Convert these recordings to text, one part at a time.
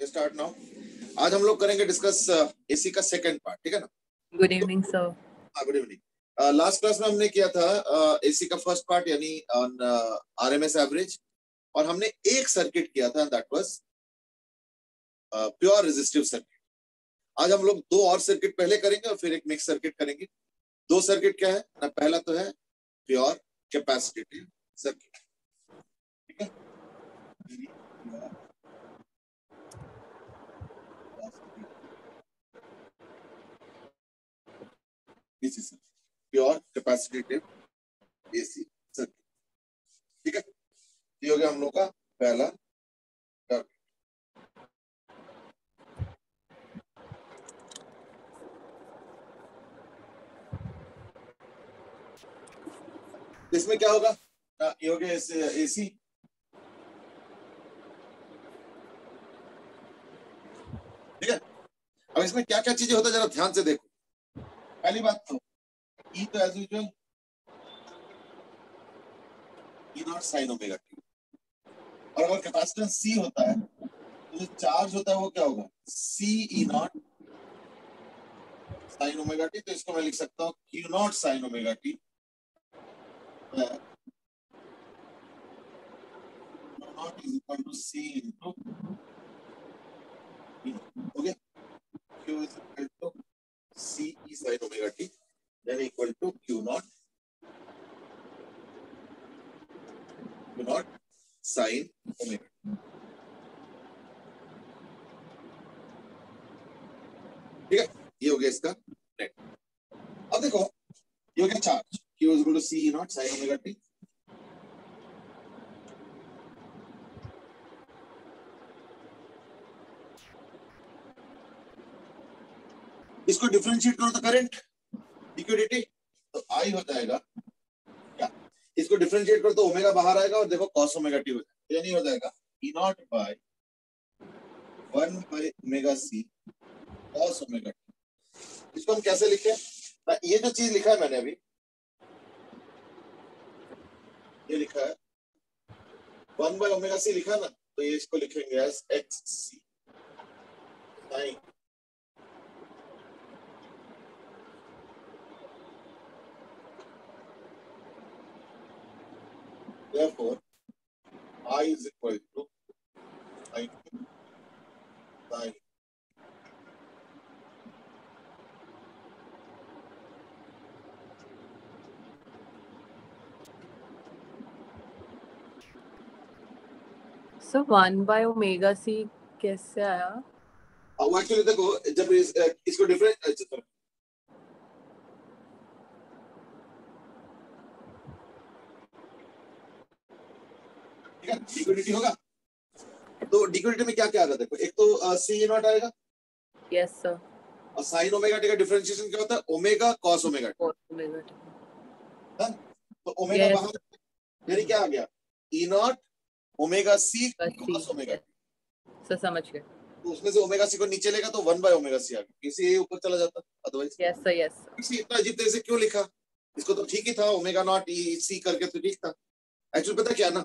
Start now. आज हम लोग करेंगे डिस्कस एसी का सेकंड पार्ट, ठीक है ना। Good evening sir. हाँ, गुड इवनिंग। लास्ट क्लास में हमने किया था एसी का फर्स्ट पार्ट यानी ऑन आरएमएस एवरेज, और हमने एक सर्किट किया था, that was pure resistive circuit. आज हम लोग दो और सर्किट पहले करेंगे और फिर एक मिक्स सर्किट करेंगे। दो सर्किट क्या है ना, पहला तो है प्योर कैपेसिटिव सर्किट, ठीक है। प्योर कैपेसिटिव एसी सर्किट, ठीक है। ये हो गया हम लोग का पहला सर्किट। इसमें क्या होगा ना, ये हो गया एसी, ठीक है। अब इसमें क्या क्या चीजें होता है जरा ध्यान से देखो। पहली बात तो ई तो as usual E naught sine omega T, और अगर कैपेसिटेंस सी होता है तो जो चार्ज होता है वो क्या होगा, C E naught sine omega T. तो इसको मैं लिख सकता हूँ Q naught sine omega T, naught is equal to C into E. हो गया, Q is equal to C E sine omega T then equal to Q naught sine omega, ठीक है। ये हो गया इसका नेट। अब देखो ये हो गया charge, Q is equal to C E naught sin omega t। इसको डिफरेंशिएट करो तो करंट लिक्विडिटी, तो I हो जाएगा क्या, इसको डिफरेंशिएट करो तो ओमेगा बाहर आएगा और देखो cos ओमेगा t हो जाएगा, यानी हो जाएगा E naught by 1 by omega C cos omega t। इसको हम कैसे लिखें ना, ये जो चीज लिखा है मैंने अभी, ये लिखा है 1 by ओमेगा C लिखा ना, तो ये इसको लिखेंगे as XC sin therefore I is equal to sin sin so 1/ओमेगा c कैसे आया? वो एक्चुअली देखो जब इसको डिफरेंट लिक्विडिटी होगा, तो लिक्विडिटी में क्या क्या आएगा देखो, एक तो सी ई नॉट आएगा, यस सर। और साइन ओमेगा टी का डिफरेंशिएशन क्या होता है, omega cos omega T, omega t। तो ओमेगा Yes. बाहर, यानी क्या आ गया E naught omega C cos omega T. Sir समझ गए। तो उसमें से ओमेगा सी को नीचे लेगा तो 1 बाय ओमेगा सी आ गया, इसी ये ऊपर चला जाता, अदरवाइज यस सर यस। इसी इतना अजीब तरह से क्यों लिखा, इसको तो ठीक ही था ओमेगा नॉट ई सी करके तो ठीक था। एक्चुअली पता क्या ना,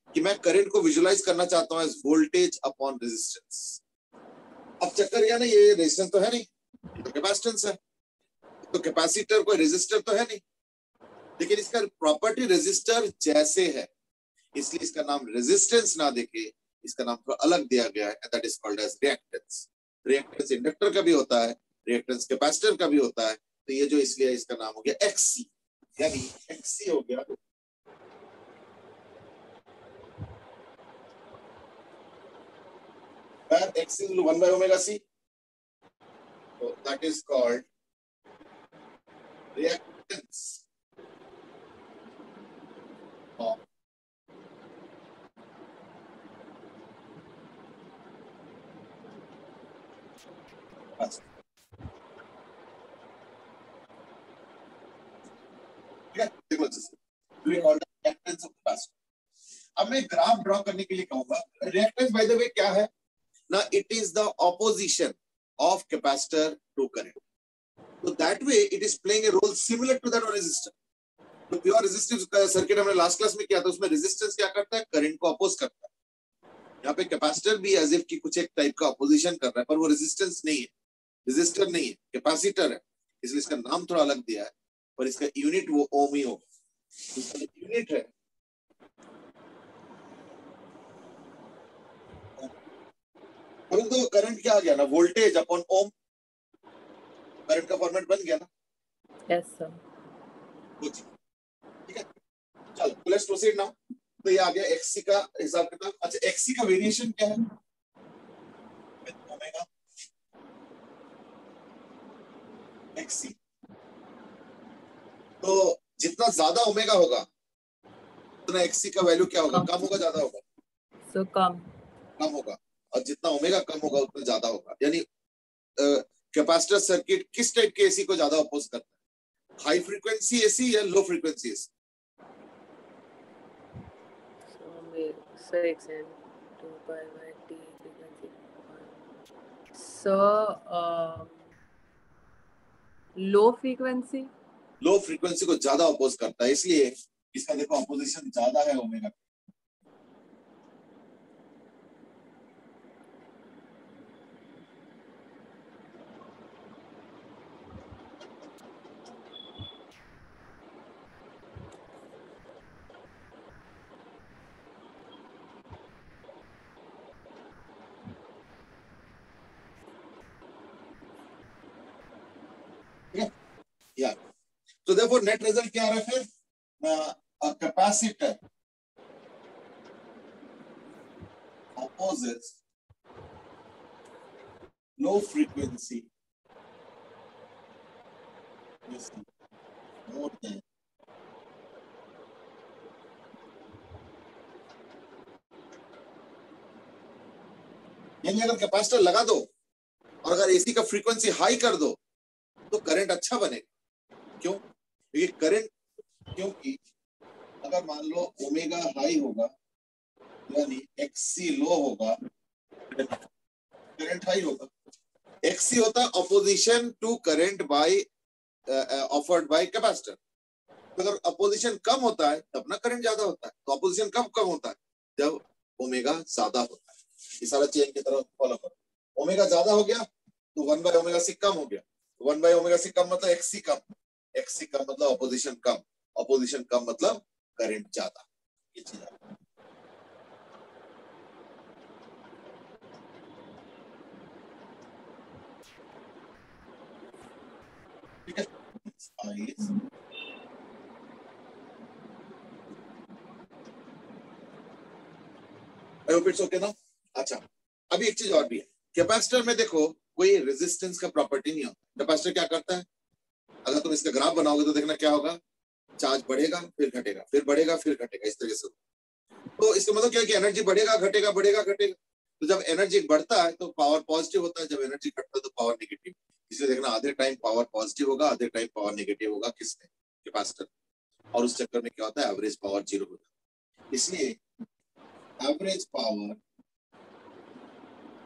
कि मैं करंट को विजुलाइज करना चाहता हूं एज वोल्टेज अपॉन रेजिस्टेंस। अब चक्कर क्या ना, ये रेजिस्टेंस तो है नहीं, ये तो कैपेसिटेंस है, तो कैपेसिटर कोई रेजिस्टर तो है नहीं, लेकिन इसका प्रॉपर्टी रेजिस्टर जैसे है, इसलिए इसका नाम रेजिस्टेंस ना देके इसका नाम थोड़ा अलग दिया गया है, that is called as reactance. Reactance inductor का भी होता है, रिएक्टेंस कैपेसिटर का भी होता है, तो ये जो इसलिए इसका नाम हो गया XC, यानी XC हो गया where X is 1 by omega C, so that is called reactance of capacitor। ठीक है, देखो अच्छे से, we call it reactance of capacitor। अब मैं ग्राफ ड्रॉ करने के लिए कहूंगा, रिएक्टेंस बाय द वे क्या है ना, it is the opposition of capacitor to current, so that way it is playing a role similar to that of resistor। तो प्योर रेजिस्टिव सर्किट हमने लास्ट क्लास में किया था, उसमें रेजिस्टेंस क्या करता है, करंट को अपोज करता है। यहाँ पे कैपेसिटर भी एज इफ की कुछ एक टाइप का अपोजिशन कर रहा है, पर वो रेजिस्टेंस नहीं है, रेजिस्टर नहीं है, कैपेसिटर है, इसलिए इसका नाम थोड़ा अलग दिया है, पर इसका यूनिट वो ओम ही होगा। इसका यूनिट है अभी तो करंट क्या आ गया ना, वोल्टेज अपॉन ओम, करंट का फॉर्मेट बन गया ना। Yes sir. ठीक है, चलो लेट्स प्रोसीड नाउ। तो ये आ गया एक्सी का हिसाब किताब। अच्छा, एक्सी का वेरिएशन क्या है? Omega XC. तो जितना ज्यादा ओमेगा होगा उतना एक्सी का वैल्यू क्या होगा? कम होगा ज्यादा होगा? सो कम होगा। और जितना ओमेगा कम होगा उतना ज्यादा होगा। यानी कैपेसिटर सर्किट किस टाइप के एसी को ज्यादा अपोज करता है? हाई फ्रीक्वेंसी एसी या low frequency AC? So XL 2 pi by T frequency. So low frequency. Low frequency को ज्यादा अपोज करता है, इसलिए इसका देखो अपोजिशन ज्यादा है ओमेगा। या तो देखो नेट रिजल्ट क्या आ रहा है फिर? a capacitor opposes low frequency AC more than यानी अगर कैपेसिटर लगा दो और अगर एसी का फ्रीक्वेंसी हाई कर दो तो करंट अच्छा बनेगा। क्यों? क्योंकि अगर मान लो ओमेगा हाई होगा यानी एक्सी लो होगा, करंट हाई होगा। एक्सी होता है opposition to current by offered by capacitor. अगर अपोजिशन कम होता है तब ना करंट ज्यादा होता है। तो अपोजिशन कब कम होता है? जब ओमेगा ज्यादा होता है। ये सारा चेन की तरह फॉलो करो। ओमेगा ज्यादा हो गया तो 1 बाय ओमेगा सी कम हो गया। 1 बाय ओमेगा सी कम मतलब एक्सी कम, एक्सी कम मतलब अपोजिशन कम, अपोजिशन कम मतलब करंट ज्यादा। ये चीज है। ठीक है, आई होप इट्स ओके ना। अच्छा, अभी एक चीज और भी है। कैपेसिटर में देखो कोई रेजिस्टेंस का प्रॉपर्टी नहीं होता। कैपेसिटर क्या करता है? अगर तुम इसका ग्राफ बनाओगे तो देखना क्या होगा, चार्ज बढ़ेगा फिर घटेगा, फिर बढ़ेगा फिर घटेगा, इस तरीके से। तो इसका मतलब क्या है कि एनर्जी बढ़ेगा घटेगा बढ़ेगा घटेगा। तो जब एनर्जी बढ़ता है तो पावर पॉजिटिव होता है, जब एनर्जी घटता है तो पावर नेगेटिव। इसलिए देखना आधे टाइम पावर पॉजिटिव होगा, आधे टाइम पावर नेगेटिव होगा। किसमें? कैपेसिटर। और उस चक्कर में क्या होता है, एवरेज पावर 0 होता है। इसलिए average power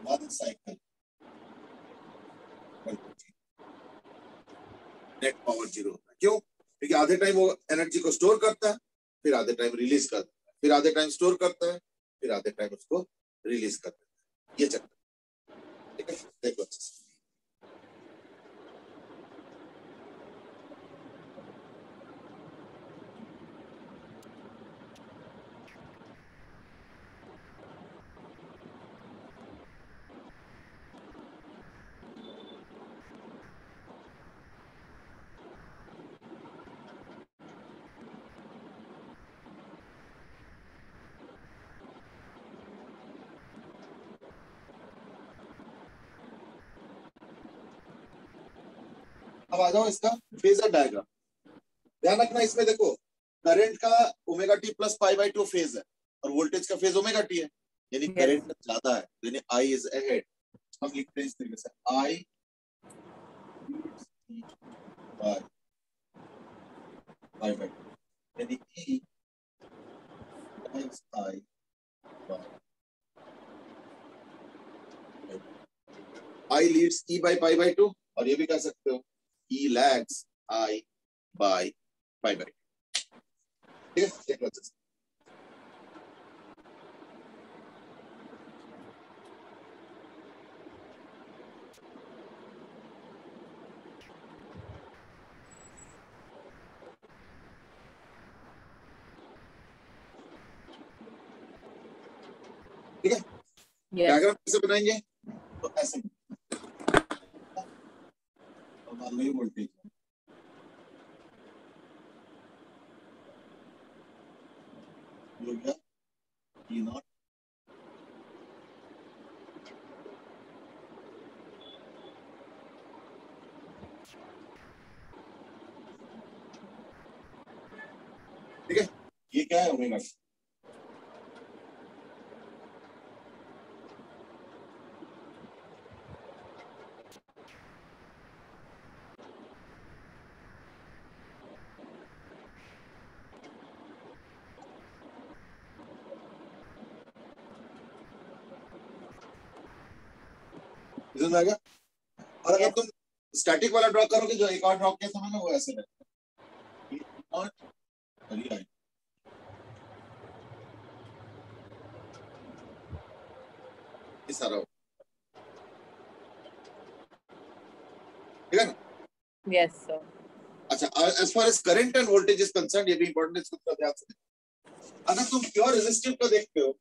one cycle net power 0 होता है। क्यों? क्योंकि आधे टाइम वो एनर्जी को स्टोर करता है, फिर आधे टाइम रिलीज करता है, फिर आधे टाइम स्टोर करता है, फिर आधे टाइम उसको रिलीज करता है। ये चक्कर। ठीक है, देखो अच्छे से। अब आ जाओ इसका फेजर डायग्राम। ध्यान रखना इसमें देखो करंट का omega T plus pi by 2 phase है और वोल्टेज का फेज ओमेगा टी है। यानी करंट ज्यादा है, यानी आई इज अहेड। हम लिखते हैं इस तरीके से, आई बाय पाई बाई, यानी E times I by I leads E by pi by 2। और ये भी कह सकते हो E lags I by pi by. ठीक है, देखो अच्छे से। ठीक है, Yes. डायग्राम कैसे बनाएंगे, तो ऐसे तो मान लो ये वोल्टेज हो गया ई नॉट, ठीक है, ये क्या है ओमेगा, समझ में आ गया। और अगर तुम स्टैटिक वाला ड्रॉ करोगे, जो एक और ड्रॉ किया था मैंने, वो ऐसे रहेगा, ये नॉट और ये आई, ये सारा हो, ठीक है ना। Yes, sir. अच्छा, as far as current and voltage is concern, ये भी इंपॉर्टेंट है, इसको थोड़ा ध्यान से देखो। अगर तुम प्योर रेजिस्टिव को देखते हो,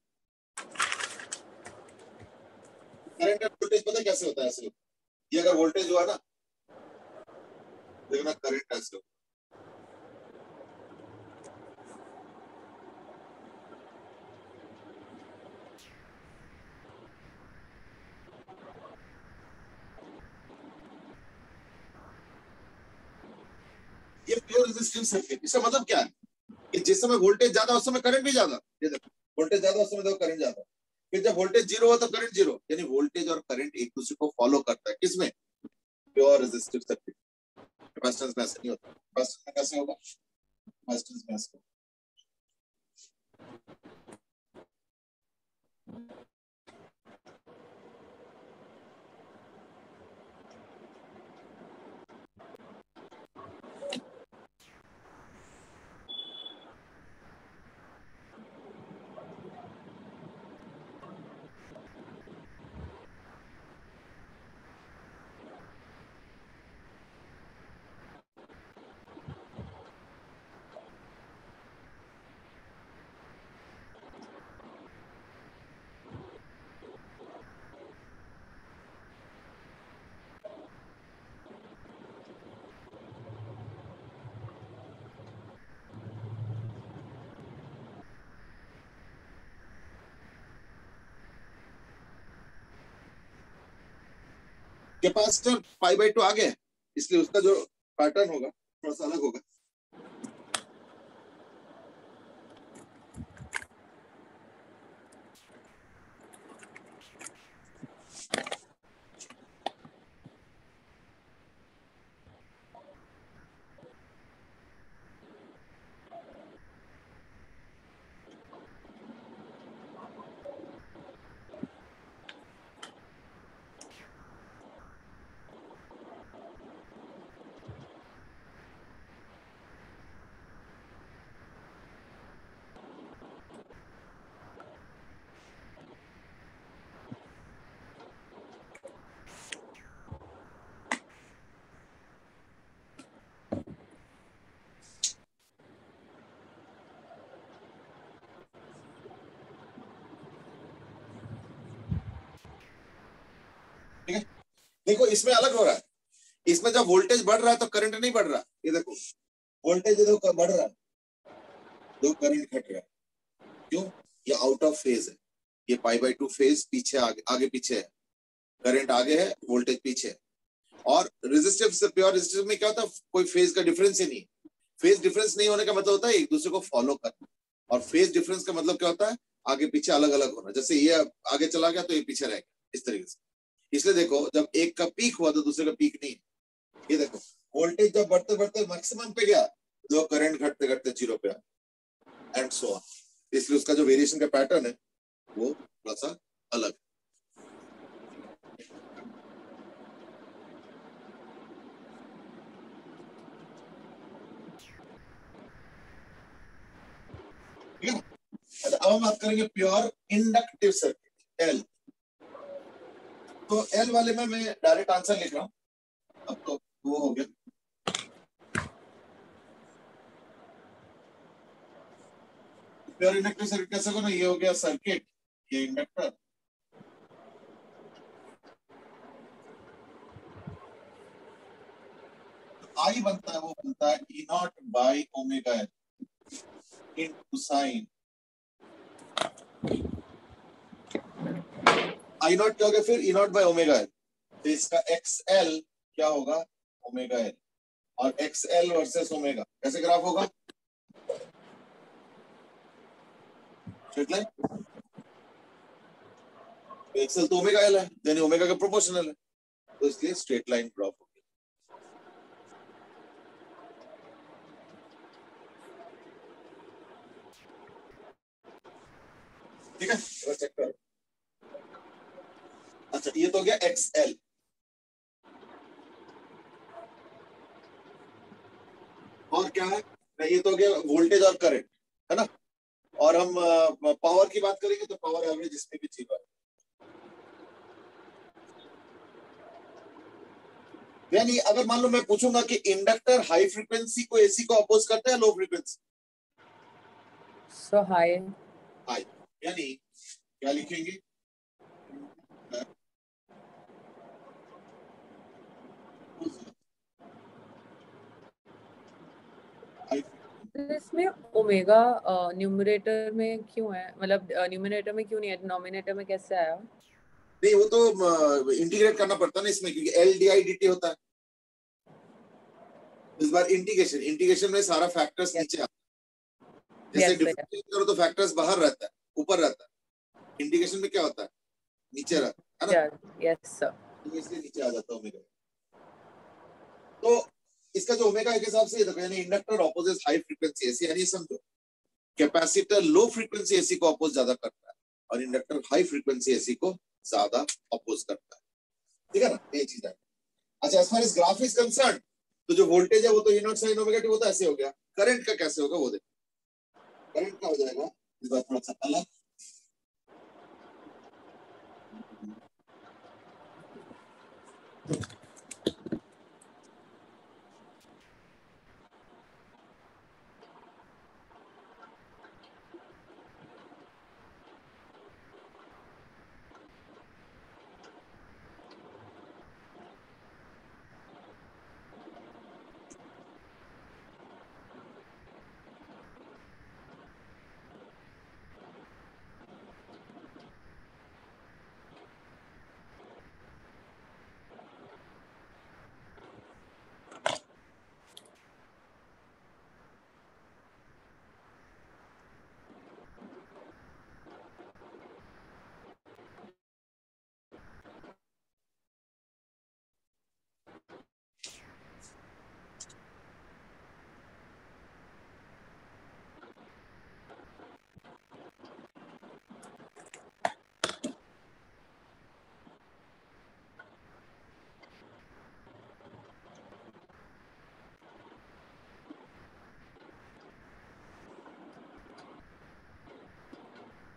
करंट एंड वोल्टेज पता है कैसे होता है, ऐसे ये अगर वोल्टेज हुआ ना, देखना करंट ऐसे हो, ये प्योर रेजिस्टिव सर्किट। इसका मतलब क्या है कि जिस समय वोल्टेज ज्यादा उस समय करंट भी ज्यादा, ये देखो वोल्टेज ज्यादा उस समय देखो करंट ज्यादा, फिर जब वोल्टेज जीरो हो तो करंट जीरो, यानी वोल्टेज और करंट एक दूसरे को फॉलो करता है, किसमें, प्योर रेजिस्टिव सर्किट। कैपेसिटेंस में ऐसे नहीं होता, कैपेसिटेंस में कैसे होगा, कैपेसिटेंस में ऐसे होगा। कैपेसिटर पाई बाई टू आ गया, इसलिए उसका जो पैटर्न होगा थोड़ा सा अलग होगा। ठीक है, देखो इसमें अलग हो रहा है, इसमें जब वोल्टेज बढ़ रहा है तो करंट नहीं बढ़ रहा, ये देखो वोल्टेज देखो बढ़ रहा है, देखो करंट घट रहा है, क्यों, ये आउट ऑफ फेज है, ये पाई बाई टू फेज पीछे आगे आगे पीछे है, करंट आगे है वोल्टेज पीछे है। और रेजिस्टिव से प्योर रेजिस्टिव में क्या होता है, कोई फेज का डिफरेंस ही नहीं, फेज डिफरेंस नहीं होने का मतलब होता है एक दूसरे को फॉलो करना, और फेज डिफरेंस का मतलब क्या होता है, आगे पीछे अलग अलग होना, जैसे ये आगे चला गया तो ये पीछे रह गया, इस तरीके से। इसलिए देखो जब एक का पीक हुआ तो दूसरे का पीक नहीं, ये देखो वोल्टेज जब बढ़ते बढ़ते मैक्सिमम पे गया तो करंट घटते घटते जीरो पे आया, एंड सो ऑन। इसलिए उसका जो वेरिएशन का पैटर्न है वो थोड़ा सा अलग। ठीक है, अब हम बात करेंगे प्योर इंडक्टिव सर्किट एल। तो एल वाले में मैं डायरेक्ट आंसर लिख रहा हूं, अब तो वो हो गया। प्योर इंडक्टिव सर्किट कैसे होगा ना, ये हो गया सर्किट ये इंडक्टर आई बनता है, वो बनता है E naught by omega L into sine I naught क्या हो गया फिर E naught by omega L, तो इसका एक्स एल क्या होगा ओमेगा एल, और एक्स एल वर्सेस ओमेगा कैसे ग्राफ होगा स्ट्रेट लाइन, एक्स एल तो ओमेगा एल है यानी ओमेगा का प्रोपोर्शनल है, तो इसलिए स्ट्रेट लाइन ग्राफ होगी। ठीक है चेक करो। अच्छा ये तो हो गया एक्स एल, और क्या है ये तो हो गया वोल्टेज और करंट है ना, और हम पावर की बात करेंगे तो पावर एवरेज इसमें भी जीरो है, यानी अगर मान लो मैं पूछूंगा कि इंडक्टर हाई फ्रीक्वेंसी को एसी को अपोज करता है low frequency, So high. High, यानी क्या लिखेंगे तो इसमें ओमेगा न्यूमरेटर में क्यों है, मतलब न्यूमरेटर में क्यों नहीं है, डिनोमिनेटर में कैसे आया? नहीं वो तो इंटीग्रेट करना पड़ता है ना इसमें, क्योंकि L D I D T होता है, इस बार इंटीग्रेशन इंटीग्रेशन में सारा फैक्टर्स नीचे आता है, जैसे डिफरेंशिएट करो तो फैक्टर्स बाहर रहता है ऊपर रहता है, इंटीग्रेशन में क्या होता है नीचे रहता है ना, यस सर, तो इसलिए नीचे आ जाता है ओमेगा। तो इसका जो ओमेगा के हिसाब से ये देखो, यानी इंडक्टर ऑपोजेस हाई फ्रीक्वेंसी एसी, यानी समझो कैपेसिटर लो फ्रीक्वेंसी एसी को अपोज ज्यादा करता है और इंडक्टर हाई फ्रीक्वेंसी एसी को ज्यादा अपोज करता है, ठीक है ना, ये चीज है। अच्छा as far as graph is concern, तो जो वोल्टेज है वो तो E naught sine omega T वो तो ऐसे हो गया, करंट का कैसे होगा वो देखो, करंट का हो जाएगा इस बार थोड़ा सा अलग,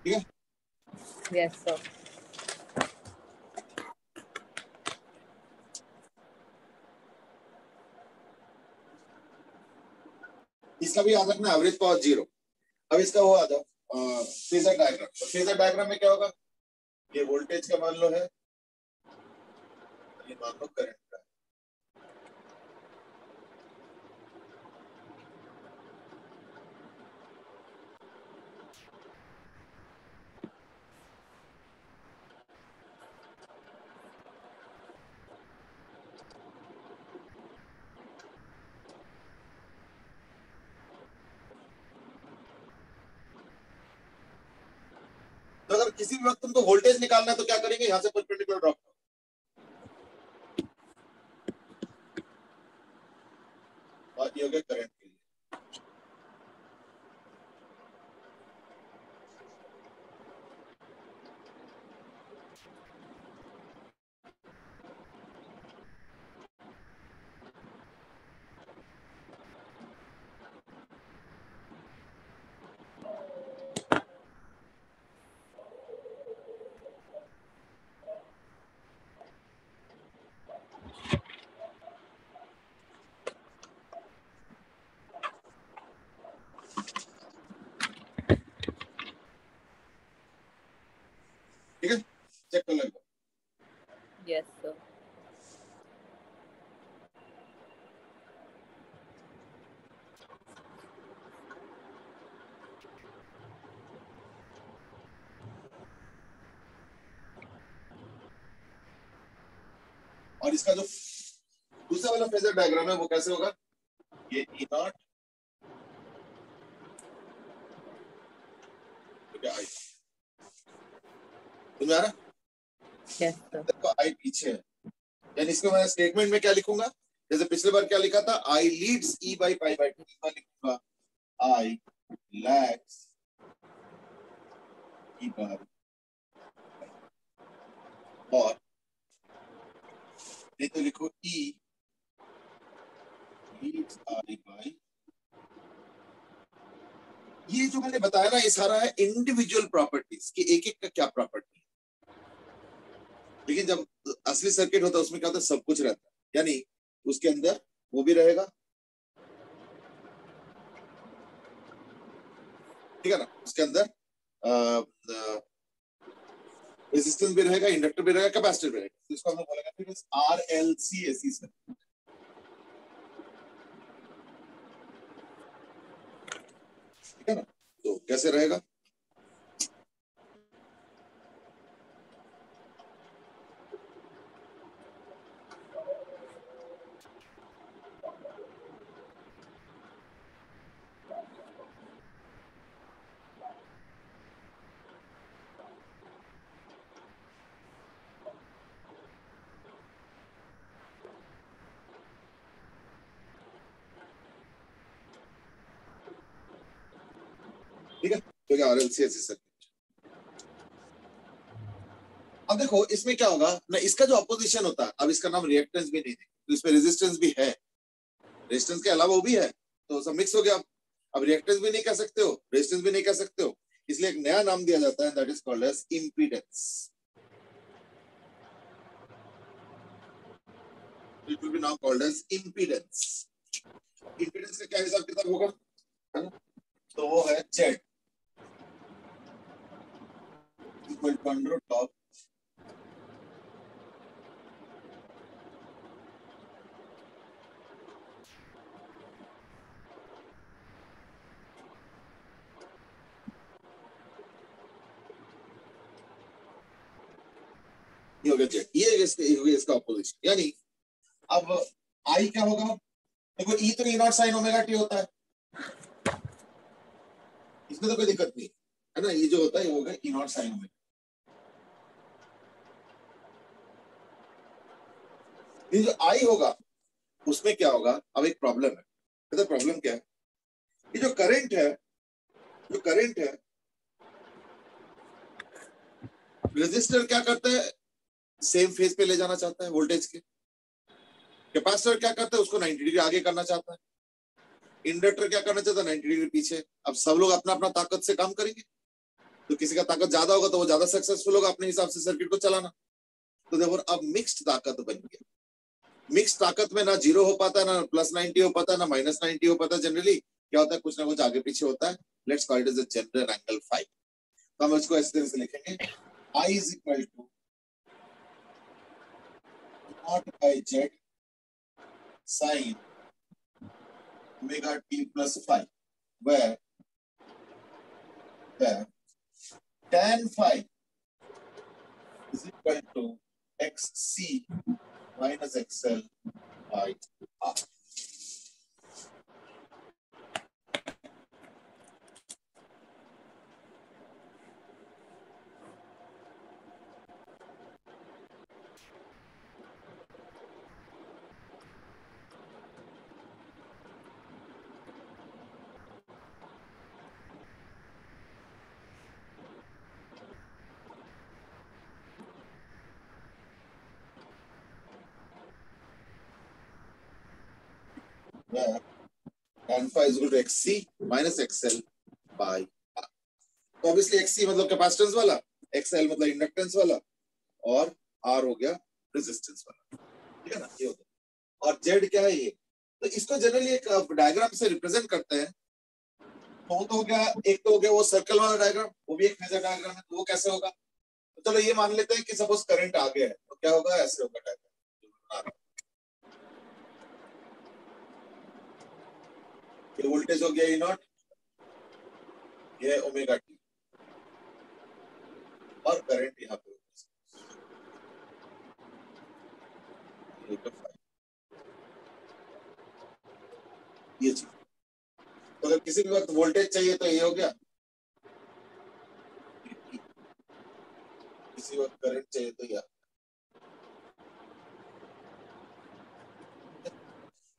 ठीक है। यस सर, इसका भी याद रखना एवरेज पावर जीरो। अब इसका वो आ जाओ फेजर डायग्राम, तो फेजर डायग्राम में क्या होगा, ये वोल्टेज का मान लो है, ये मान लो करंट का है, तो अगर किसी भी वक्त तुमको वोल्टेज निकालना है तो क्या करेंगे, यहाँ से परपेंडिकुलर ड्रॉप करो, और ये हो गया करंट के लिए। ठीक है, चेक कर लो। Yes sir. और इसका जो दूसरा वाला फेजर डायग्राम है वो कैसे होगा, ये ई नॉट आई, तुम्हें आ रहा? Yes sir. देखो आई पीछे है, यानी इसमें मैं स्टेटमेंट में क्या लिखूंगा, जैसे पिछले बार क्या लिखा था, I leads E by pi by 2, इस बार लिखूंगा आई लैग्स ई बाई, और नहीं तो लिखो ई लीड्स आई बाई। ये जो मैंने बताया ना, ये सारा है इंडिविजुअल प्रॉपर्टीज कि एक एक का क्या प्रॉपर्टी है, लेकिन जब असली सर्किट होता है उसमें क्या होता है, सब कुछ रहता है, यानी उसके अंदर वो भी रहेगा, ठीक है ना, उसके अंदर रेजिस्टेंस भी रहेगा, इंडक्टर भी रहेगा, कैपेसिटर भी रहेगा, तो इसको हम लोग बोलेंगे फिर RLC AC सर्किट, ठीक है ना। तो कैसे रहेगा, ठीक है, तो क्या RLC AC सर्किट। अब देखो इसमें क्या होगा ना, इसका जो अपोजिशन होता है, अब इसका नाम रिएक्टेंस भी नहीं है, तो इसमें रेजिस्टेंस भी है, रेजिस्टेंस के अलावा वो भी है, तो सब मिक्स हो गया। अब रिएक्टेंस भी नहीं कह सकते हो, रेजिस्टेंस भी नहीं कह सकते हो, इसलिए एक नया नाम दिया जाता है, that is called as impedance. It will be now called as impedance. Impedance का क्या हिसाब किताब होगा, है ना, तो वो है Z equal to under root of ये हो गया Z, ये हो गया इसका अपोजिशन, यानी अब I क्या होगा, देखो E तो E not sine omega T होता है, इसमें तो कोई दिक्कत नहीं है ना, ये जो होता है ये होगा E नॉट साइन ओमेगा। ये जो I होगा उसमें क्या होगा, अब एक प्रॉब्लम है, मतलब प्रॉब्लम क्या है, ये जो करंट है, जो करंट है, रेजिस्टर क्या करता है, सेम फेज पे ले जाना चाहता है वोल्टेज के, कैपेसिटर क्या करता है, उसको 90 डिग्री आगे करना चाहता है, इंडक्टर क्या करना चाहता है, 90 डिग्री पीछे। अब सब लोग अपना अपना ताकत से काम करेंगे, तो किसी का ताकत ज्यादा होगा तो वो ज्यादा सक्सेसफुल होगा अपने हिसाब से सर्किट को चलाना, तो देखो अब मिक्स्ड ताकत बन गया। मिक्स ताकत में ना जीरो हो पाता है, ना प्लस 90 हो पाता है, ना माइनस 90 हो पाता है, जनरली क्या होता है, कुछ ना कुछ आगे पीछे होता है। Let's call it as a general angle phi, तो हम इसको इस तरह से लिखेंगे, I is equal to not by Z sin omega t plus phi, where tan phi is equal to XC minus XL by R. Where tan phi is equal to XC minus XL by R. तो obviously XC मतलब capacitance वाला, XL मतलब inductance वाला, और R हो गया resistance वाला, ठीक है ना, ये होता है। और Z क्या है ये, तो इसको जनरली एक डायग्राम से रिप्रेजेंट करते हैं, तो वो तो हो गया, एक तो हो गया वो सर्कल वाला डायग्राम, वो भी एक फेजर डायग्राम है, तो वो कैसे होगा, तो चलो ये मान लेते हैं कि सपोज करंट आ गया है, तो क्या होगा, ऐसे होगा डायग्राम। ये वोल्टेज हो गया E नॉट, ये ओमेगा टी, और करंट यहाँ पे ये चीज। तो अगर किसी भी वक्त वोल्टेज चाहिए तो ये हो गया, किसी वक्त करंट चाहिए तो यह।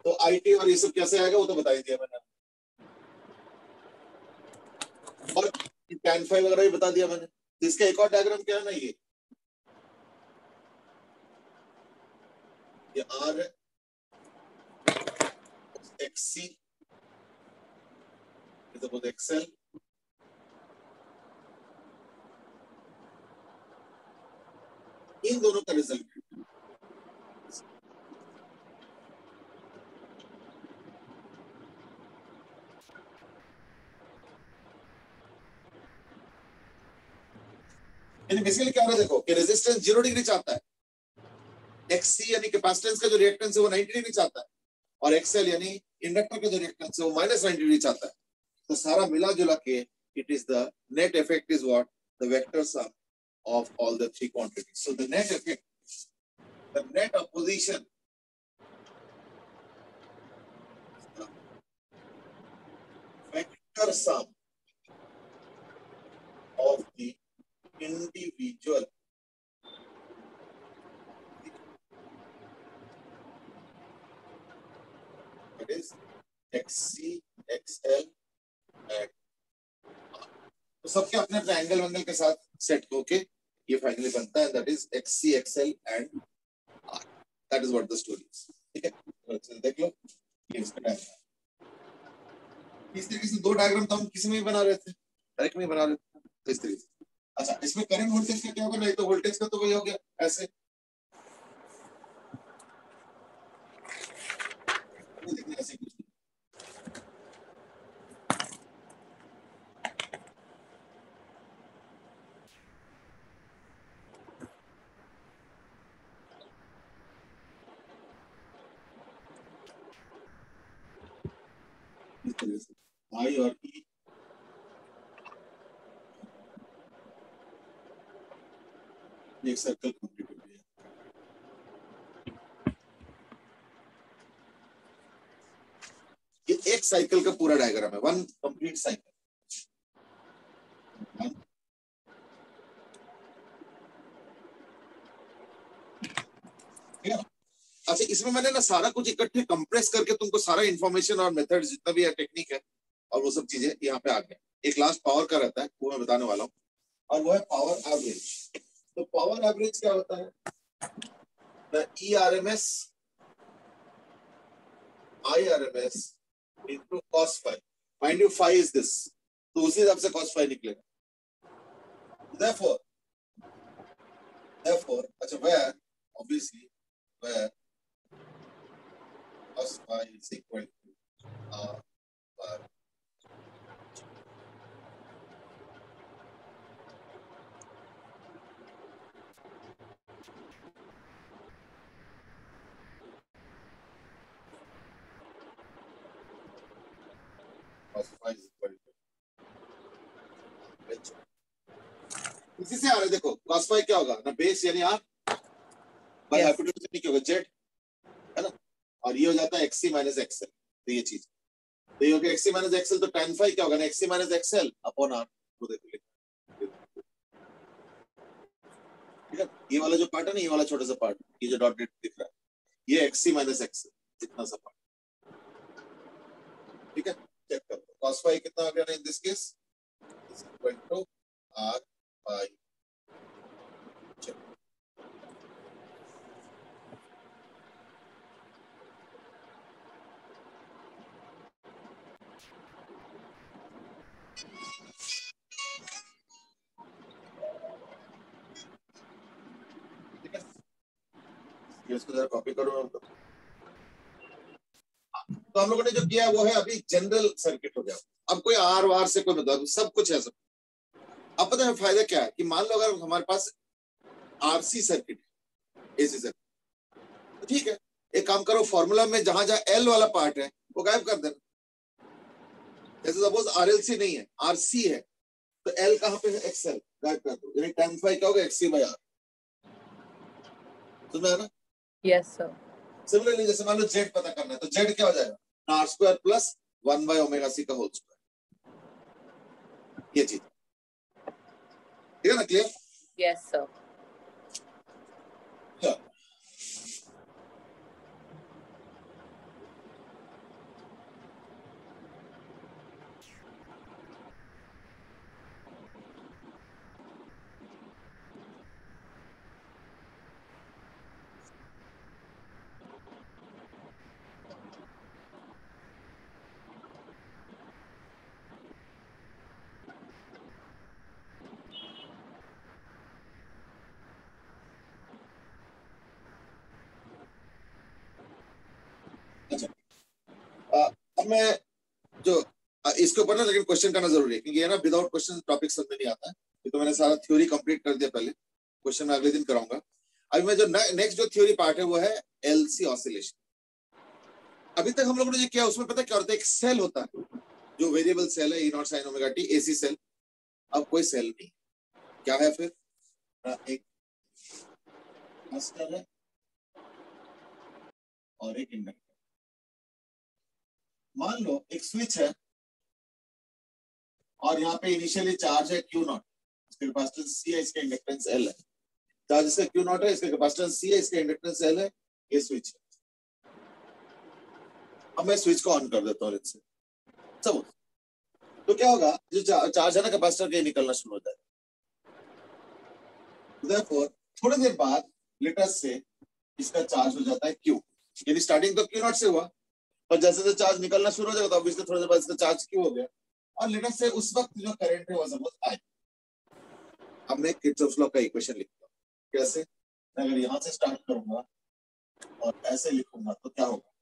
तो आईटी और ये सब कैसे आएगा वो तो बता ही दिया मैंने, और tan phi वगैरह भी बता दिया मैंने। तो इसका एक और डायग्राम क्या है ना, ये R है, XC, सपोज XL, इन दोनों का रिजल्ट। यानी बेसिकली क्या हो रहा है, देखो कि रेजिस्टेंस 0 डिग्री चाहता है, XC यानी कैपेसिटेंस का जो रिएक्टेंस है वो 90 डिग्री चाहता है, और XL यानी इंडक्टर का जो रिएक्टेंस है वो -90 डिग्री चाहता है। तो सारा मिला जुला के it is the net effect is what, the vector sum of all the three quantities. So the net effect, the net opposition, the vector sum of the individual that is XC, XL and R. तो सबके अपने अपने angle वंगल के साथ set होके ये finally बनता है, that is XC, XL and R. That is what the story is. ठीक है, तो देख लो ये इसका डायग्राम। इस तरीके से दो डायग्राम तो हम किसी में भी बना रहे थे, डायरेक्ट में बना रहे थे, तो इस तरीके से। अच्छा, इसमें करंट वोल्टेज का क्या होगा, नहीं तो वोल्टेज का तो वही हो गया ऐसे, ऐसे कुछ I और E एक सर्कल कंप्लीट हो गया। ये एक साइकिल का पूरा डायग्राम है, वन कंप्लीट साइकिल। अच्छा, इसमें मैंने ना सारा कुछ इकट्ठे कंप्रेस करके तुमको सारा इंफॉर्मेशन और मेथड जितना भी है, टेक्निक है और वो सब चीजें यहाँ पे आ गया। एक लास्ट पावर का रहता है, वो मैं बताने वाला हूँ, और वो है पावर एवरेज। तो पावर एवरेज क्या होता है, the ERMS IRMS into cos phi, mind you phi is this, तो उसी हिसाब से cos phi निकलेगा। therefore अच्छा, where obviously where cos phi is equal to R by cos phi is equal to H। इसी से आ रहा है, देखो cos phi क्या होगा ना, बेस यानी R बाय हाइपोटेन्यूज यानी क्या होगा Z, है ना, और ये हो जाता है XC माइनस XL। तो ये चीज, तो ये हो गया XC माइनस XL, तो tan phi क्या होगा ना, XC minus XL upon R। तो देखो ठीक है, ये वाला जो पार्ट है ना, ये वाला छोटा सा पार्ट, ये जो डॉट दिख रहा है, ये XC माइनस XL इतना सा पार्ट। ठीक है, चेक कर लो cos phi कितना आ गया ना in this case, is equal to R by इसको जरा कॉपी करो। तो हम लोगों ने जो किया वो है अभी जनरल सर्किट हो गया। अब कोई आर वार से कोई मतलब सब कुछ है सब। अब पता है फायदा क्या है कि मान लो अगर हमारे पास आरसी सर्किट, एसी सर्किट। तो ठीक है, एक काम करो, फॉर्मूला में जहां जहां एल वाला पार्ट है वो गायब कर देना। जैसे सपोज आरएलसी नहीं है, आरसी है, तो एल कहां पे है, एक्सएल, गायब कर दो, यानी tan phi क्या होगा, एक्ससी बाय आर। समझ में आया ना? Yes sir. सिमिलरली जैसे मान लो जेड पता करना है, तो जेड क्या हो जाएगा, R square plus 1 by omega C का होल स्क्वायर। ये चीज ठीक है ना, क्लियर? Yes sir. अब मैं जो इसके ऊपर ना लेकिन क्वेश्चन करना जरूरी है, क्योंकि ये ना विदाउट क्वेश्चन टॉपिक समझ में नहीं आता है। तो मैंने सारा थ्योरी कंप्लीट कर दिया पहले, क्वेश्चन मैं अगले दिन कराऊंगा। अभी मैं जो नेक्स्ट जो थ्योरी पार्ट है वो है एलसी ऑसिलेशन। अभी तक हम लोगों ने जो किया उसमें पता क्या होता है, एक सेल होता है जो वेरिएबल सेल है, E naught sine omega T, AC cell. अब कोई सेल नहीं, क्या है फिर, एक कैपेसिटर है और एक इंडक्टर। मान लो एक स्विच है और यहाँ पे इनिशियली चार्ज है क्यू नॉट, इसका कैपेसिटेंस सी है, इसका इंडक्टेंस एल है। चार्ज इसका क्यू नॉट है, इसका कैपेसिटेंस सी है, इसका इंडक्टेंस एल है, ये स्विच है। अब मैं स्विच को ऑन कर देता हूँ इससे, सब तो क्या होगा, जो चार्ज है ना कैपेसिटर के निकलना शुरू हो जाएगा। Therefore, थोड़ी देर बाद लिटस से इसका चार्ज हो जाता है क्यू, यानी स्टार्टिंग तो क्यू नॉट से हुआ, पर जैसे जैसे चार्ज निकलना शुरू हो जाएगा तो ऑब्वियसली थोड़ी देर बाद इसका चार्ज क्यू हो गया, और लिटस से उस वक्त जो करंट है वो सपोज आई। अब मैं किरचॉफ लॉ का इक्वेशन लिखता हूँ, कैसे, मैं अगर यहाँ से स्टार्ट करूंगा और ऐसे लिखूंगा तो क्या होगा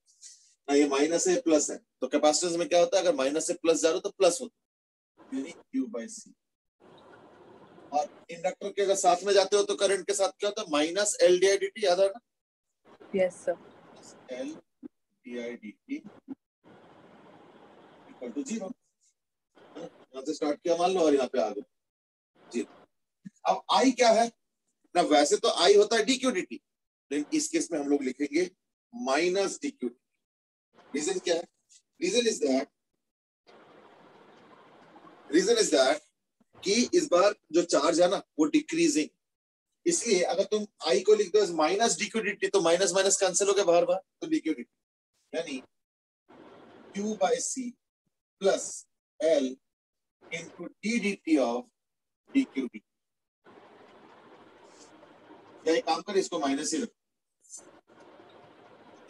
ना, ये माइनस है प्लस है, तो कैपेसिटेंस में क्या होता है, अगर माइनस से प्लस जा रहा हो तो प्लस होता है, यानी क्यू बाई सी। और इंडक्टर के अगर साथ में जाते हो तो करंट के साथ क्या होता है, minus L D I D T, याद है ना? Yes sir. L D I D T equal to 0। यहाँ से स्टार्ट किया मान लो और यहाँ पे आ गए 0। अब आई क्या है ना, वैसे तो आई होता है डी क्यू डी टी, लेकिन इस केस में हम लोग लिखेंगे minus D Q D. Reason क्या है, रीजन इज दैट कि इस बार जो चार्ज है ना वो डिक्रीजिंग, इसलिए अगर तुम आई को लिख दो minus D Q D T तो माइनस माइनस कैंसिल हो गया बाहर बाहर, तो डी क्यू डी टी यानी Q by C plus L into D D T of D Q D. या एक काम कर, इसको माइनस ही रख,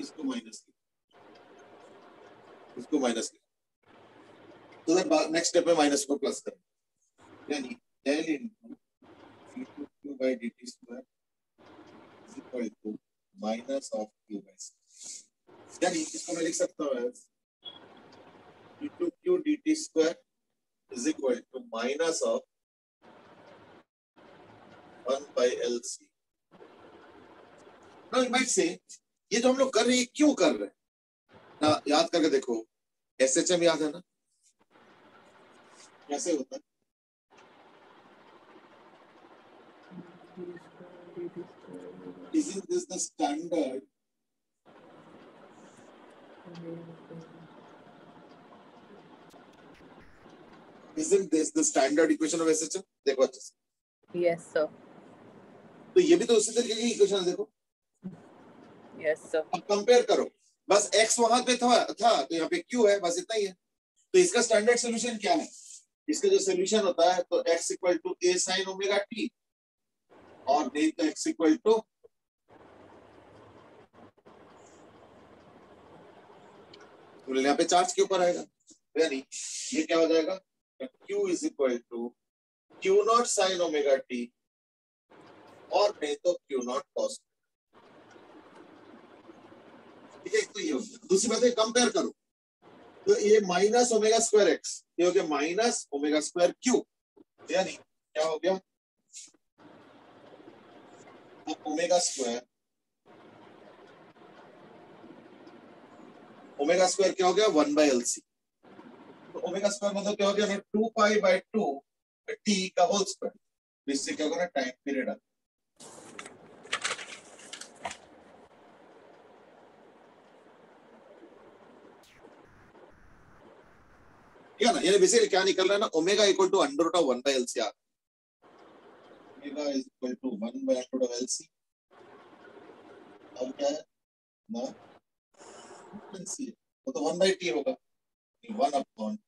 इसको माइनस, इसको माइनस, तो नेक्स्ट स्टेप में माइनस को प्लस करें, यानी L into q by dt square is equal to minus of q by c। यानी इसको मैं लिख सकता हूँ as into q dt square is equal to minus of 1 by LC। Now you might say ये जो हम लोग कर रहे हैं क्यों कर रहे हैं ना, याद करके देखो, SHM याद है ना, कैसे होता है, isn't this the standard equation of SHM? देखो अच्छे से। Yes sir. तो ये भी तो उसी तरीके की इक्वेशन है, देखो। Yes sir. अब कंपेयर करो, बस x वहां पे था तो यहाँ पे q है, बस इतना ही है। तो इसका स्टैंडर्ड सॉल्यूशन क्या है, इसका जो सॉल्यूशन होता है तो x equal to a sin omega t, और नहीं तो x इक्वल टू यहाँ पे चार्ज के ऊपर आएगा, यानी ये क्या हो जाएगा, q is equal to q naught sine omega t, और नहीं तो q नॉट कॉस। ठीक है, तो ये हो गया। दूसरी बात है, कंपेयर करो, तो ये माइनस ओमेगा स्क्वायर एक्स, ये हो गया माइनस ओमेगा स्क्वायर क्यू, यानी क्या हो गया, ओमेगा स्क्वायर, ओमेगा स्क्वायर क्या हो गया 1/LC। तो ओमेगा स्क्वायर मतलब क्या हो गया ना 2π/2 t का होल स्क्वायर। इससे क्या होगा ना टाइम पीरियड आ ठीक है ना। यानी बेसिकली क्या निकल रहा है ना omega equal to under root of 1/LC आ omega is equal to 1/√LC। अब क्या है ना LC वो तो 1/T होगा 1/LC।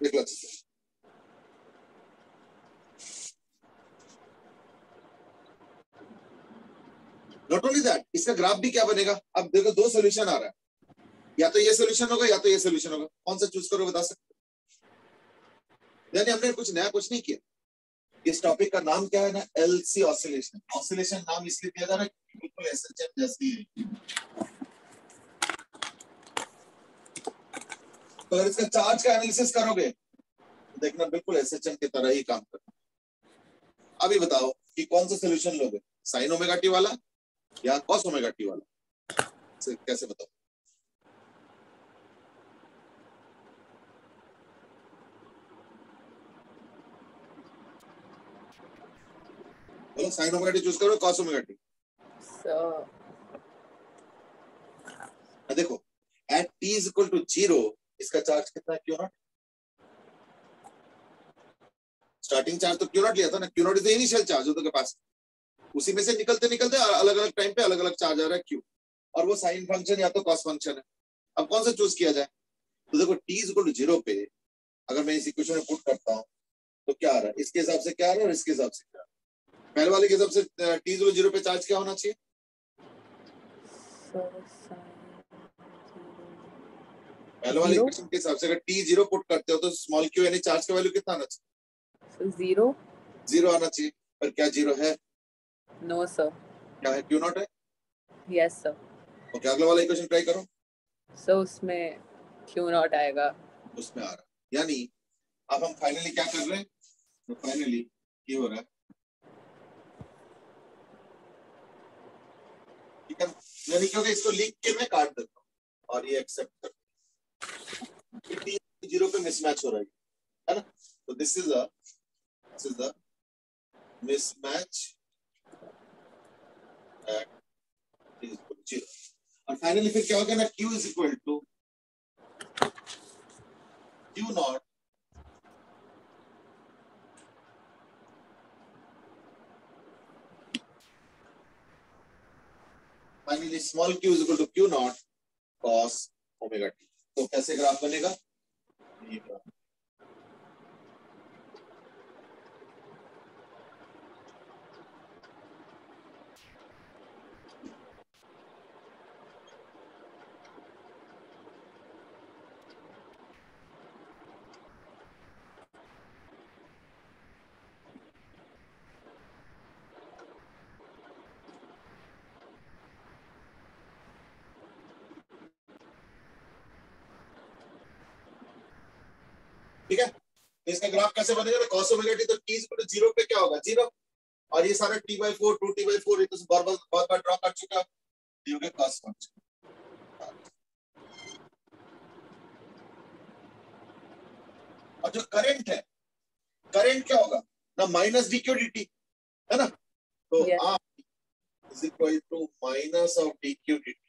देख लो नॉट ओनली दैट इसका ग्राफ भी क्या बनेगा। अब देखो दो सोल्यूशन आ रहा है, या तो ये सोल्यूशन होगा या तो ये सोल्यूशन होगा। कौन सा चूज करो बता सकते। यानी हमने कुछ नया कुछ नहीं किया। इस टॉपिक का नाम क्या है ना एलसी ऑसिलेशन। ऑसिलेशन नाम इसलिए दिया जा रहा है बिल्कुल एसएचएम जैसी है। तो अगर इसका चार्ज का एनालिसिस करोगे तो देखना बिल्कुल एसएचएम की तरह ही काम करता। अभी बताओ कि कौन सा सोल्यूशन लोगे, साइन ओमेगा टी वाला या कॉस ओमेगा टी वाला, कैसे बताओ। बोलो साइन ओमेगा टी चूज करो कॉस ओमेगा टी। देखो at T is equal to 0 इसका चार्ज कितना है क्यू नॉट। स्टार्टिंग चार्ज तो क्यू नॉट लिया था ना, Q naught is the initial charge उनके पास। उसी में से निकलते निकलते अलग अलग टाइम पे अलग अलग चार्ज आ रहा है क्यू, और वो साइन फंक्शन या तो कॉस फंक्शन है। अब कौन सा चूज किया जाए। तो देखो टी इज इक्वल टू 0 पे अगर मैं इस इक्वेशन में पुट करता हूँ तो क्या आ रहा है, इसके हिसाब से क्या आ रहा है और इसके हिसाब से क्या आ रहा है। पहले वाले के हिसाब से टी इज 0 पे चार्ज क्या होना चाहिए। पहले वाले इक्वेशन के हिसाब से अगर टी 0 पुट करते हो तो स्मॉल क्यू यानी चार्ज का वैल्यू कितना आना चाहिए। 0 आना चाहिए। पर क्या 0 है। No sir. क्या है क्यू नॉट है। Yes sir. ओके अगला वाला इक्वेशन ट्राई करो। सो उसमें क्यू नॉट आएगा, उसमें आ रहा है। यानी अब हम फाइनली क्या कर रहे हैं, तो फाइनली ये हो रहा है ठीक है। यानी क्योंकि इसको लिख के मैं काट देता हूँ और ये एक्सेप्ट कर 0 पे मिसमैच हो रहा है ना। तो this is the mismatch at is equal to 0। और फाइनली फिर क्या होगा ना q is equal to q naught finally small q is equal to q naught cos omega t। तो कैसे ग्राफ बनेगा ये ग्राफ। ठीक है। तो इसका ग्राफ कैसे बनेगा, तो cos ओमेगा t तो t इज इक्वल टू 0 पे क्या होगा 0, और ये सारा t/4 2t/4 ये तो बहुत बार ड्रॉ कर चुका ये हो गया cos फंक्शन। और जो करंट है, करंट क्या होगा ना माइनस dq dt है ना। तो r is equal to minus of dq dt।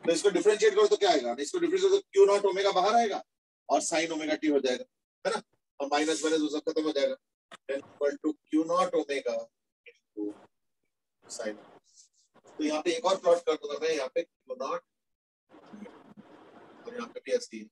तो इसको डिफरेंशिएट करो तो क्या आएगा, इसको डिफरेंशिएट तो q नॉट ओमेगा बाहर आएगा और sin ओमेगा t हो जाएगा है ना, और माइनस माइनस वो सब खत्म हो जाएगा। Equal to q naught omega into sin। तो यहाँ पे एक और प्लॉट कर दूंगा मैं, यहाँ पे q नॉट और यहाँ पे भी ऐसी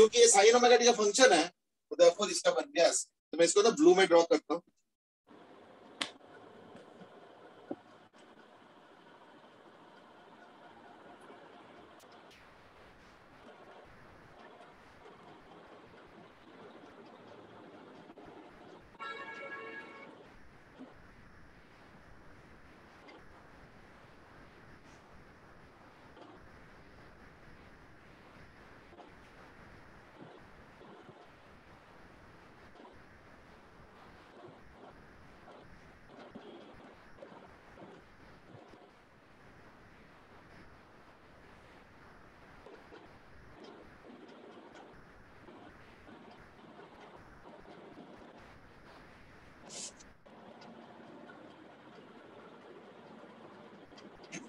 क्योंकि ये साइन ओमेगा टी का फंक्शन है तो देयरफॉर इसका बन गया ऐसे। तो मैं इसको ना ब्लू में ड्रॉ करता हूँ।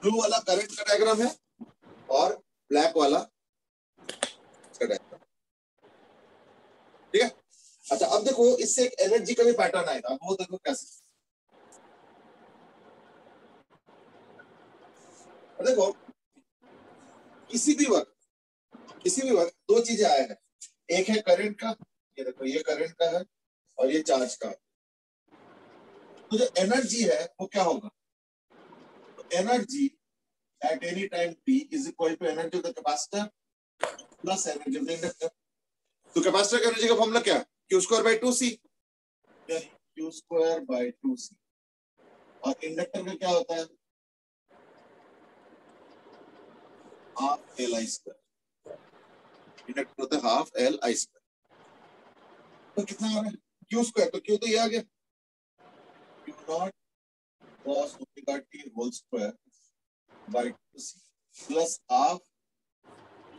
ब्लू वाला करंट का डायग्राम है और ब्लैक वाला इसका डायग्राम, ठीक है। अच्छा अब देखो इससे एक एनर्जी का भी पैटर्न आएगा, वो देखो कैसे। देखो किसी भी वक्त दो चीजें आए हैं, एक है करंट का, ये देखो ये करंट का है और ये चार्ज का। तो जो एनर्जी है वो क्या होगा, तो energy at any time t is equal to energy of the capacitor plus energy of the inductor। तो कैपेसिटर की एनर्जी का फॉर्मूला क्या है, q square by 2c, q square by 2c। और इंडक्टर में क्या होता है, half L I square. Inductor होता है हाफ एल आई स्क्वायर। तो कितना आ रहा है q स्क्वायर, तो q तो ये आ गया q naught cos omega t whole square by 2c plus half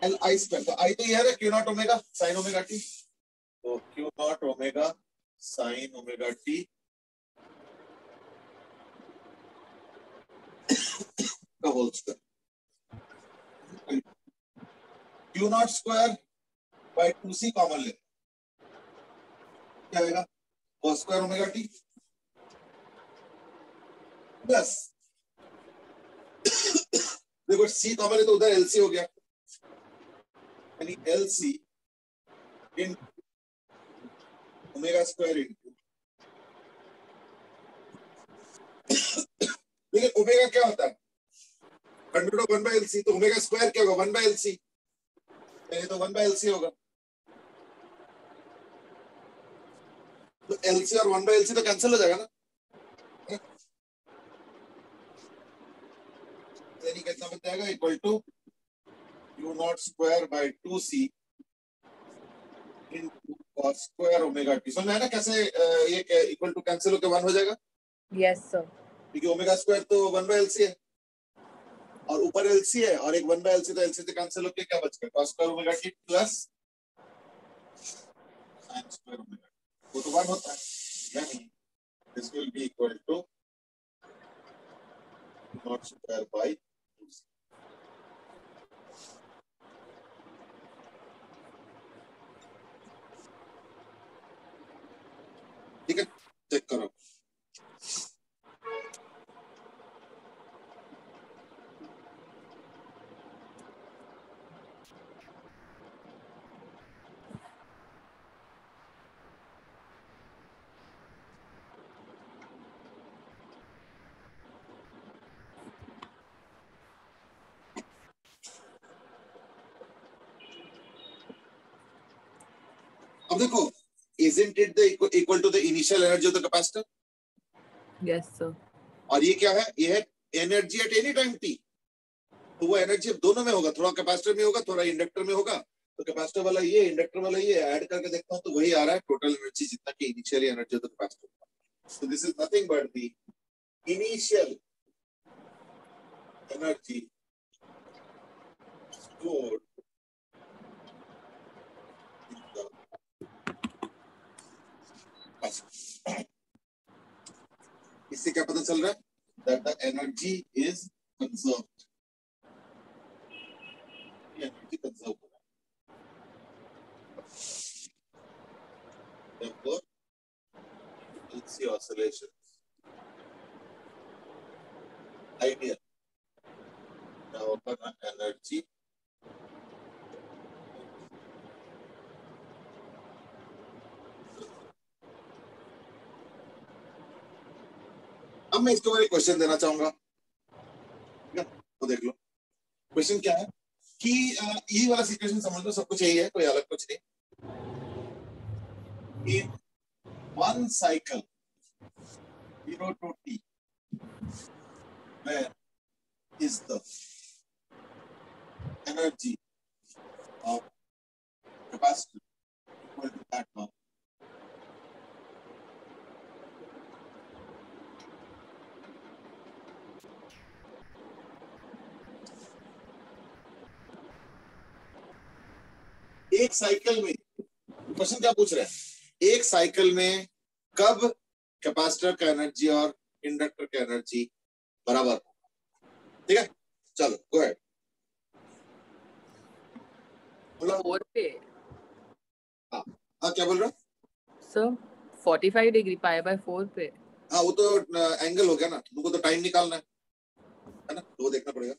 L I square. तो आई तो ये है q naught omega sine omega T, तो q naught omega sine omega T का whole square. q naught square by 2c common ले, क्या आएगा cos square omega T plus, देखो c कॉमन है तो उधर एलसी हो गया, यानी LC in omega square into, लेकिन ओमेगा क्या होता है under root of 1 by LC, तो ओमेगा स्क्वायर क्या होगा 1 बाय एलसी, ये तो 1 बाय एलसी होगा। तो एलसी और 1 बाय एलसी तो कैंसिल हो जाएगा ना, यानी कितना बच जाएगा equal to q naught square by 2c into cos square omega T. समझ में आया ना कैसे ये इक्वल टू कैंसिल होकर 1 हो जाएगा। Yes sir. क्योंकि ओमेगा स्क्वायर तो 1 बाय एलसी है और ऊपर एलसी है और एक 1 बाय एलसी, तो एलसी से कैंसिल होकर क्या बच गया cos square omega T plus sin square omega, वो तो 1 होता है, यानी this will be equal to naught square by 2c। ठीक है, चेक करो। अब देखो isn't it the equal to the initial energy of the capacitor? Yes sir. और ये क्या है, ये है energy at any time T. तो वो एनर्जी दोनों में होगा, थोड़ा कैपेसिटर में होगा थोड़ा इंडक्टर में होगा। तो कैपेसिटर वाला ये इंडक्टर वाला ये ऐड करके देखता हूँ तो वही आ रहा है टोटल एनर्जी जितना की initial energy of the capacitor. So this is nothing but the initial energy stored in the capacitor। इससे क्या पता चल रहा है, that the energy is conserved, energy conserve हो रहा है। therefore LC oscillations ideal now open energy अब मैं इसके ऊपर एक क्वेश्चन देना चाहूंगा, ठीक है? तो देख लो क्वेश्चन क्या है कि ये वाला सिचुएशन समझ लो, सब कुछ यही है, कोई अलग कुछ नहीं। In one cycle 0 to t, where is the energy of capacitor equal to that of एक साइकिल में, क्वेश्चन क्या पूछ रहे हैं, एक साइकिल में कब कैपेसिटर का एनर्जी और इंडक्टर का एनर्जी बराबर होगा, ठीक है? चलो गो अहेड। 4 पे। हाँ क्या बोल रहे हो सर 45 डिग्री पाई बाय 4 पे। हाँ वो तो एंगल हो गया ना, तुमको तो टाइम निकालना है ना, तो वो देखना पड़ेगा।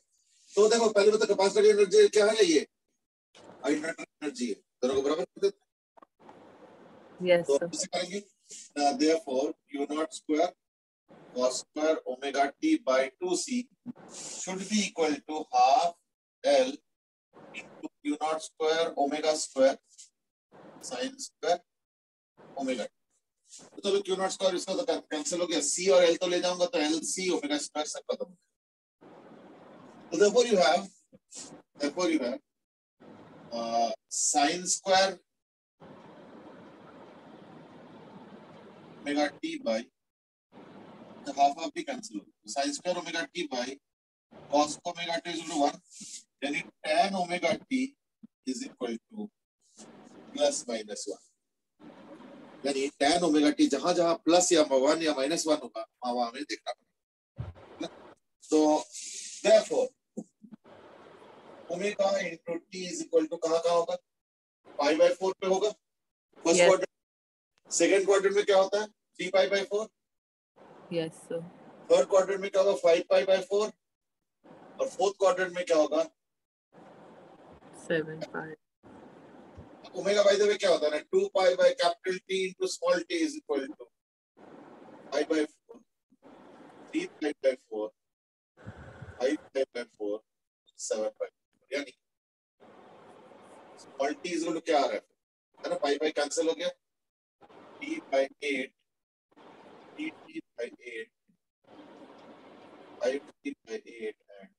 तो देखो पहले तो कैपेसिटर की एनर्जी क्या है, ये इंडक्टर एनर्जी है, दोनों को बराबर कर देते हैं। यस तो सर। कैसे करेंगे, therefore q naught square cos square omega t by 2c should be equal to half L into q naught square omega square sin square omega t। तो चलो q naught square इसका तो cancel हो गया, c और l तो ले जाऊंगा तो l c omega square सब खत्म हो गया। तो therefore you have sin square omega t by the half of the cancel हो गया, sin square omega t by cos omega t is equal to 1, यानी tan omega t is equal to plus minus 1, यानी tan omega t जहां जहां plus या 1 या -1 होगा वहां हमें देखना पड़ेगा। तो therefore omega into t is equal to कहां होगा, पाई बाय 4 पे होगा फर्स्ट क्वाड्रेंट। सेकंड क्वाड्रेंट में क्या होता है 3 pi by 4। Yes sir. Third quadrant में क्या होगा 5 पाई बाय 4 और फोर्थ क्वाड्रेंट में क्या होगा 7 पाई। ओमेगा बाय द वे क्या होता है ना 2 pi by capital T into small t is equal to pi by 4 3 pi by 4 5 pi by 4 7 पाई, यानी small t is equal to क्या आ रहा है ना, पाई बाय कैंसिल हो गया, t by 8 t by 8 5t by 8 and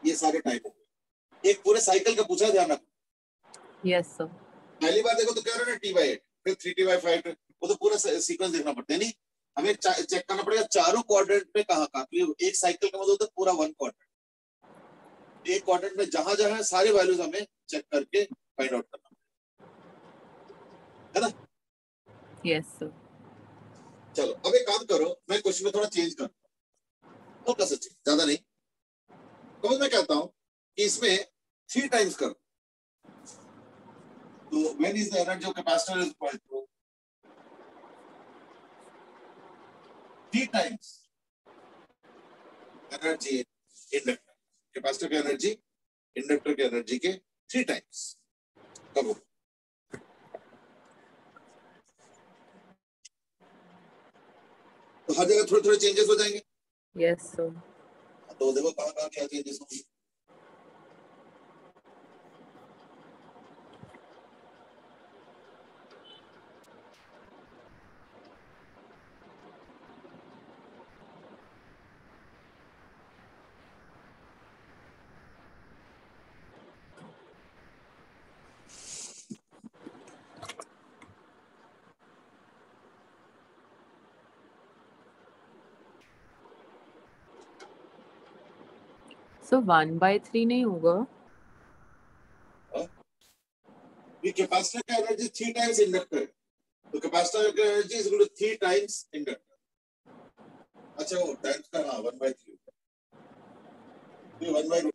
ये सारे time हो गए। एक पूरे साइकिल का पूछा, ध्यान रखो। Yes sir. पहली बार देखो तो क्या रहा है t by 8, फिर 3t by 5, वो तो पूरा सीक्वेंस देखना पड़ता है, नहीं हमें चेक करना पड़ेगा चारों क्वाड्रेंट में कहां कहां, एक साइकिल का मतलब होता है पूरा वन क्वाड्रेंट, एक क्वाड्रेंट में जहां जहां सारे वैल्यूज हमें चेक करके फाइंड आउट करना है ना। Yes sir. चलो अब एक काम करो, मैं क्वेश्चन में थोड़ा चेंज करता हूँ, हल्का सा चेंज, ज्यादा नहीं। तो मैं कहता हूँ कि इसमें 3 टाइम्स करो, तो when is the energy of capacitor is equal to 3 times energy inductor, capacitor की एनर्जी इंडक्टर की एनर्जी के 3 टाइम्स कब हो, तो हर जगह थोड़े थोड़े चेंजेस हो जाएंगे। Yes sir. तो देखो कहां कहां क्या चेंजेस होंगे। सो 1/3 नहीं होगा, ये कैपेसिटर का एनर्जी 3 टाइम्स इंडक्टर, तो कैपेसिटर का energy is equal to 3 times inductor. अच्छा वो टाइम्स का हां 1/3, ये 1/√3।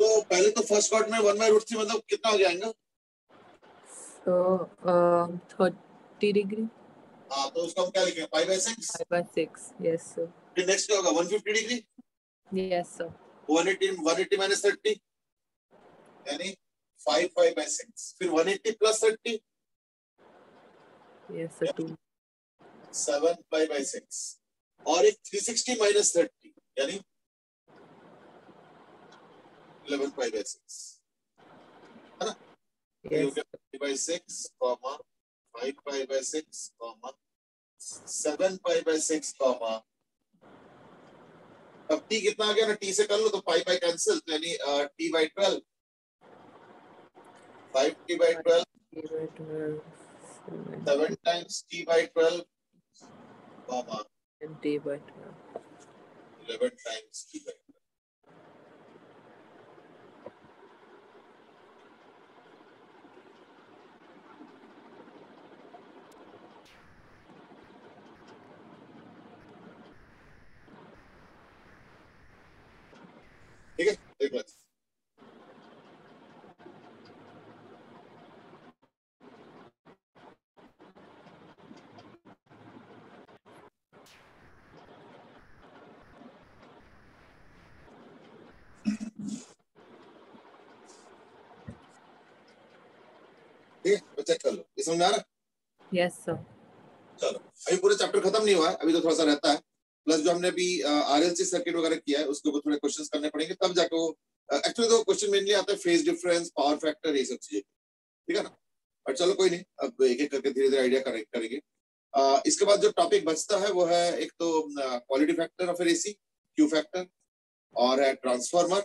तो पहले तो फर्स्ट क्वार्टर में 1/√3 मतलब कितना हो जाएगा? So 30 degree. हाँ, तो उसको हम क्या लिखेंगे? 5/6. 5/6. Yes sir. फिर नेक्स्ट क्या होगा? 150 डिग्री. Yes sir. 180 minus 30 यानी 5/6. फिर 180 plus 30. Yes sir. 2. 7/6. और एक 360 minus 30 यानी 11/6 है ना? Yes. 5/6, 5/6, 7/6, अब t कितना आ गया ना, t से कर लो तो पाई पाई कैंसिल, तो यानी t/12, 5t/12, 7 times t/12, and t/12. 11 times t/12. ठीक है, देख लो। ठीक है, चेक कर लो, ये समझ में आ रहा है? Yes sir. चलो, अभी पूरा चैप्टर खत्म नहीं हुआ है, अभी तो थोड़ा सा रहता है, प्लस जो हमने अभी आरएलसी सर्किट वगैरह किया है उसके ऊपर थोड़े क्वेश्चंस करने पड़ेंगे, तब जाके वो एक्चुअली तो क्वेश्चन मेनली आता है फेज डिफरेंस, पावर फैक्टर, ये सब चीजें, ठीक है ना? और चलो कोई नहीं, अब एक एक करके धीरे धीरे आइडिया करेंगे। इसके बाद जो टॉपिक बचता है वो है एक तो quality factor of AC, Q factor, और है ट्रांसफार्मर,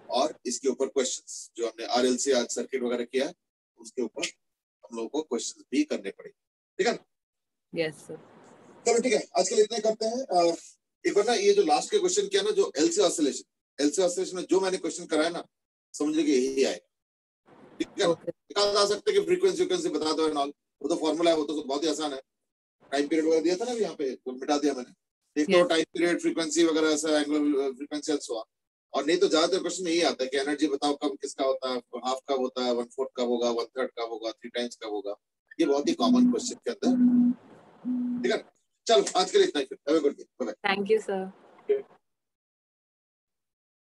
और इसके ऊपर क्वेश्चंस जो हमने आरएलसी आज सर्किट वगैरह किया है उसके ऊपर हम लोगों को क्वेश्चंस भी करने पड़ेंगे, ठीक है ना? Yes sir. चलो ठीक है, आज के लिए इतना ही करते हैं। एक बार ना ये जो लास्ट के क्वेश्चन किया ना, जो एलसी ऑसिलेशन में जो मैंने क्वेश्चन कराया ना, समझ लीजिए यही आएगा, ठीक है ना? Okay. निकाल जा सकते कि फ्रीक्वेंसी बता दो एंड ऑल, वो तो फॉर्मूला है, वो तो बहुत ही आसान है। टाइम पीरियड वगैरह दिया था ना यहाँ पे, वो मिटा दिया मैंने। एक तो टाइम पीरियड, फ्रीक्वेंसी वगैरह, ऐसा angular frequency and so on. और नहीं तो ज्यादातर क्वेश्चन यही आता है कि एनर्जी बताओ कब किसका होता है, हाफ कब होता है, 1/4 कब होगा, 1/3 कब होगा, 3 टाइम्स कब होगा। ये बहुत ही कॉमन क्वेश्चन के अंदर, ठीक है? चलो आज के लिए इतना ही, फिर have a good day, bye bye. Thank you sir.